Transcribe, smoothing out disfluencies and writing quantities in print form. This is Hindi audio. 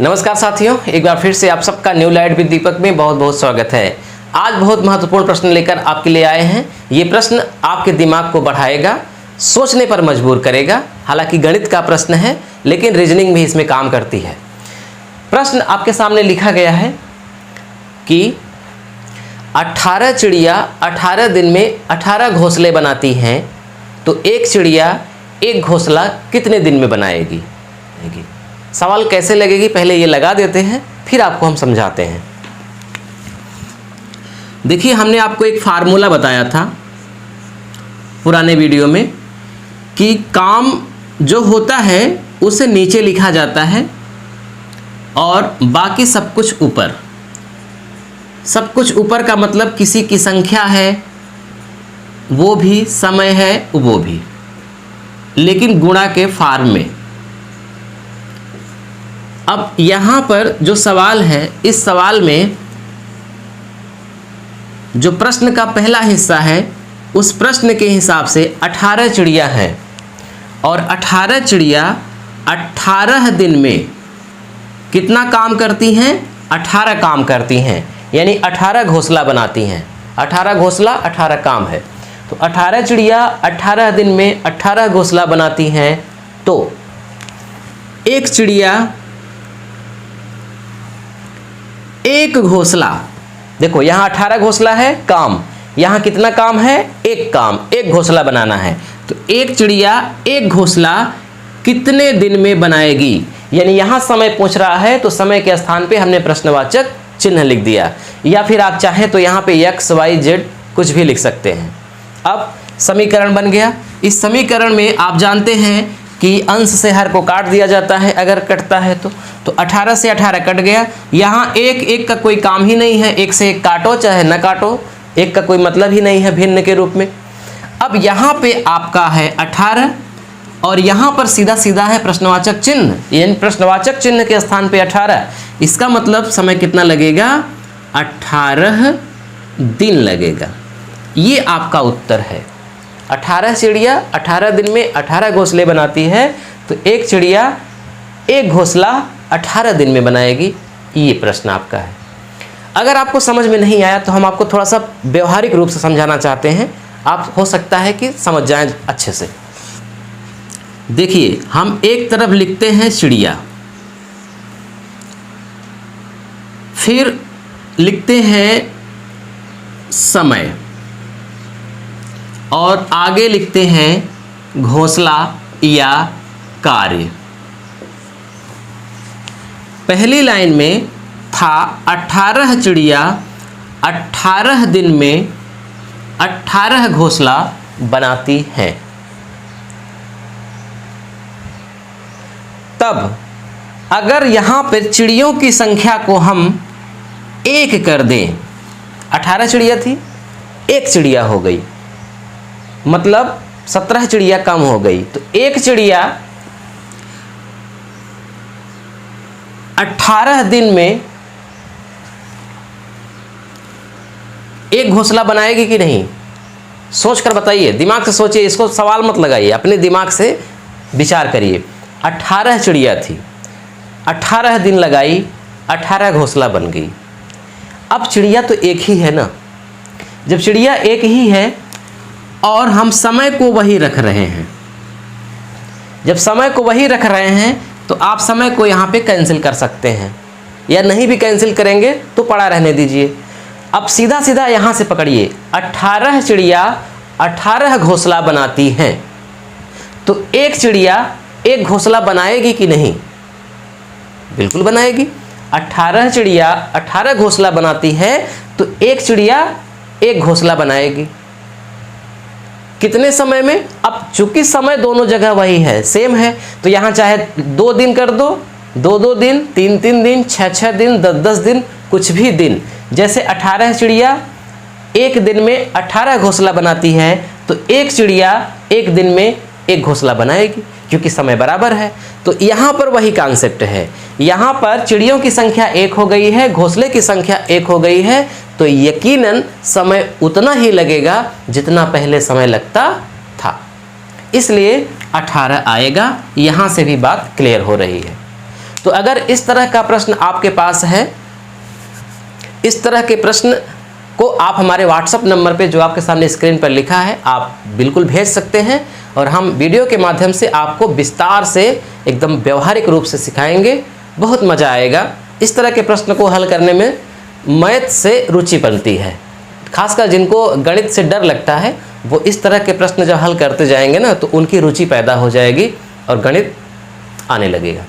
नमस्कार साथियों, एक बार फिर से आप सबका न्यू लाइट विद दीपक में बहुत बहुत स्वागत है। आज बहुत महत्वपूर्ण प्रश्न लेकर आपके लिए आए हैं। ये प्रश्न आपके दिमाग को बढ़ाएगा, सोचने पर मजबूर करेगा। हालांकि गणित का प्रश्न है लेकिन रीजनिंग भी इसमें काम करती है। प्रश्न आपके सामने लिखा गया है कि 18 चिड़िया 18 दिन में 18 घोंसले बनाती हैं, तो एक चिड़िया एक घोंसला कितने दिन में बनाएगी। सवाल कैसे लगेगी पहले ये लगा देते हैं, फिर आपको हम समझाते हैं। देखिए, हमने आपको एक फार्मूला बताया था पुराने वीडियो में कि काम जो होता है उसे नीचे लिखा जाता है और बाकी सब कुछ ऊपर। सब कुछ ऊपर का मतलब किसी की संख्या है वो भी, समय है वो भी, लेकिन गुणा के फॉर्म में। अब यहाँ पर जो सवाल है, इस सवाल में जो प्रश्न का पहला हिस्सा है उस प्रश्न के हिसाब से 18 चिड़िया हैं और 18 चिड़िया 18 दिन में कितना काम करती हैं? 18 काम करती हैं, यानी 18 घोंसला बनाती हैं। 18 घोंसला 18 काम है, तो 18 चिड़िया 18 दिन में 18 घोंसला बनाती हैं। तो एक चिड़िया एक घोंसला, देखो यहाँ 18 घोंसला है काम, यहाँ कितना काम है? एक काम, एक घोंसला बनाना है। तो एक चिड़िया एक घोंसला कितने दिन में बनाएगी, यानी यहाँ समय पूछ रहा है तो समय के स्थान पे हमने प्रश्नवाचक चिन्ह लिख दिया, या फिर आप चाहें तो यहाँ पे x, y, z कुछ भी लिख सकते हैं। अब समीकरण बन गया। इस समीकरण में आप जानते हैं कि अंश से हर को काट दिया जाता है अगर कटता है तो 18 से 18 कट गया। यहाँ एक एक का कोई काम ही नहीं है, एक से एक काटो चाहे न काटो, एक का कोई मतलब ही नहीं है भिन्न के रूप में। अब यहाँ पे आपका है 18 और यहाँ पर सीधा सीधा है प्रश्नवाचक चिन्ह, यानी प्रश्नवाचक चिन्ह के स्थान पे 18। इसका मतलब समय कितना लगेगा? 18 दिन लगेगा। ये आपका उत्तर है। 18 चिड़िया 18 दिन में 18 घोंसले बनाती है, तो एक चिड़िया एक घोंसला 18 दिन में बनाएगी। ये प्रश्न आपका है। अगर आपको समझ में नहीं आया तो हम आपको थोड़ा सा व्यवहारिक रूप से समझाना चाहते हैं, आप हो सकता है कि समझ जाएं अच्छे से। देखिए, हम एक तरफ लिखते हैं चिड़िया, फिर लिखते हैं समय और आगे लिखते हैं घोंसला या कार्य। पहली लाइन में था 18 चिड़िया 18 दिन में 18 घोंसला बनाती हैं। तब अगर यहाँ पर चिड़ियों की संख्या को हम 1 कर दें, 18 चिड़िया थी, 1 चिड़िया हो गई, मतलब 17 चिड़िया कम हो गई। तो एक चिड़िया 18 दिन में एक घोंसला बनाएगी कि नहीं? सोच कर बताइए, दिमाग से सोचिए, इसको सवाल मत लगाइए, अपने दिमाग से विचार करिए। 18 चिड़िया थी, 18 दिन लगाई, 18 घोंसला बन गई। अब चिड़िया तो एक ही है ना। जब चिड़िया एक ही है और हम समय को वही रख रहे हैं, जब समय को वही रख रहे हैं तो आप समय को यहाँ पे कैंसिल कर सकते हैं, या नहीं भी कैंसिल करेंगे तो पड़ा रहने दीजिए। अब सीधा सीधा यहाँ से पकड़िए, 18 चिड़िया 18 घोंसला बनाती हैं, तो एक चिड़िया एक घोंसला बनाएगी कि नहीं? बिल्कुल बनाएगी। 18 चिड़िया 18 घोंसला बनाती है, तो एक चिड़िया एक घोंसला बनाएगी। कितने समय में? अब चूंकि समय दोनों जगह वही है, सेम है, तो यहाँ चाहे 2 दिन कर दो, 2-2 दिन, 3-3 दिन, 6-6 दिन, 10-10 दिन, कुछ भी दिन। जैसे 18 चिड़िया एक दिन में 18 घोंसला बनाती है, तो एक चिड़िया एक दिन में एक घोंसला बनाएगी, क्योंकि समय बराबर है। तो यहाँ पर वही कॉन्सेप्ट है। यहाँ पर चिड़ियों की संख्या 1 हो गई है, घोंसले की संख्या 1 हो गई है, तो यकीनन समय उतना ही लगेगा जितना पहले समय लगता था। इसलिए 18 आएगा। यहाँ से भी बात क्लियर हो रही है। तो अगर इस तरह का प्रश्न आपके पास है, इस तरह के प्रश्न को आप हमारे व्हाट्सएप नंबर पे जो आपके सामने स्क्रीन पर लिखा है आप बिल्कुल भेज सकते हैं, और हम वीडियो के माध्यम से आपको विस्तार से एकदम व्यवहारिक रूप से सिखाएंगे। बहुत मज़ा आएगा। इस तरह के प्रश्न को हल करने में मैथ से रुचि बनती है। खासकर जिनको गणित से डर लगता है वो इस तरह के प्रश्न जब हल करते जाएंगे ना तो उनकी रुचि पैदा हो जाएगी और गणित आने लगेगा।